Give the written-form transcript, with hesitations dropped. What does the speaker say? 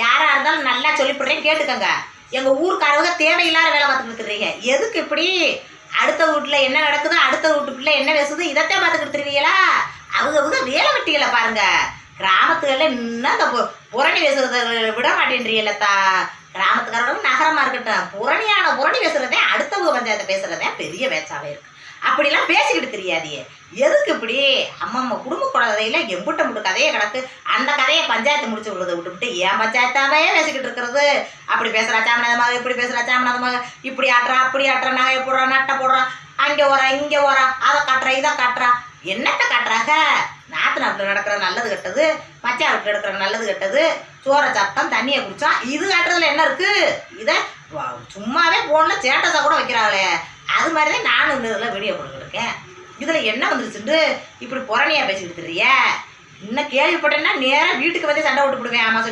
யாரா இருந்தாலும் நல்லா சொல்லிவிடுறேன் கேட்டுக்கோங்க. எங்கள் ஊருக்காரவங்க தேவையில்லாத வேலை பார்த்துக்கிட்டு இருக்கிறீங்க. எதுக்கு இப்படி அடுத்த வீட்டில் என்ன நடக்குதோ, அடுத்த வீட்டுக்குள்ளே என்ன பேசுது, இதைத்தான் பார்த்துக்கிட்டு இருக்கிறீங்களா? அவங்க வேலை வெட்டிகளை பாருங்க. கிராமத்துகளில் இன்னும் அந்த புரணி பேசுறத விட மாட்டேன்றீங்களா? கிராமத்துக்காரங்களும் நகரமாக இருக்கட்டும், புரணி பேசுகிறதே அடுத்தவங்க பஞ்சாயத்தை பேசுகிறதே பெரிய பேச்சாவே இருக்கு. அப்படிலாம் பேசிக்கிட்டு தெரியாதியே. எதுக்கு இப்படி அம்மம்மா குடும்ப கதையில் எம்புட்ட முட்டு கதையை கிடக்கு. அந்த கதையை பஞ்சாயத்து முடிச்சு விடுறதை விட்டுவிட்டு ஏன் பஞ்சாயத்தாவே பேசிக்கிட்டு இருக்கிறது? அப்படி பேசுகிறா சாமநாதமாக, இப்படி பேசுகிறா சாமநாதமாக, இப்படி ஆட்டுறா அப்படி ஆட்டுறா, நகையை போடுறா நட்டை போடுறான், அங்கே ஓரா இங்கே ஓரா, அதை காட்டுறா இதை காட்டுறா. என்னத்தை காட்டுறாங்க? நாற்று நாட்டில் நடக்கிற நல்லது கெட்டது, மச்சா வீட்டில் எடுக்கிற நல்லது கெட்டது, சோறை சாப்பிட்டோம் தண்ணியை குடித்தோம், இது காட்டுறதுல என்ன இருக்குது? இதை சும்மாவே போனில் சேட்டஸாக கூட வைக்கிறாங்களே. அது மாதிரி தான் நானும் இந்த இதில் வீடியோ போட்டுக்கிட்டு இருக்கேன். இதில் என்ன வந்துருச்சுண்டு இப்படி புறணியாக பேசிக்கிட்டு தெரியா? இன்னும் கேள்விப்பட்டேன்னா நேராக வீட்டுக்கு வந்து சண்டை விட்டு போடுவேன். ஆமாம் சொல்லி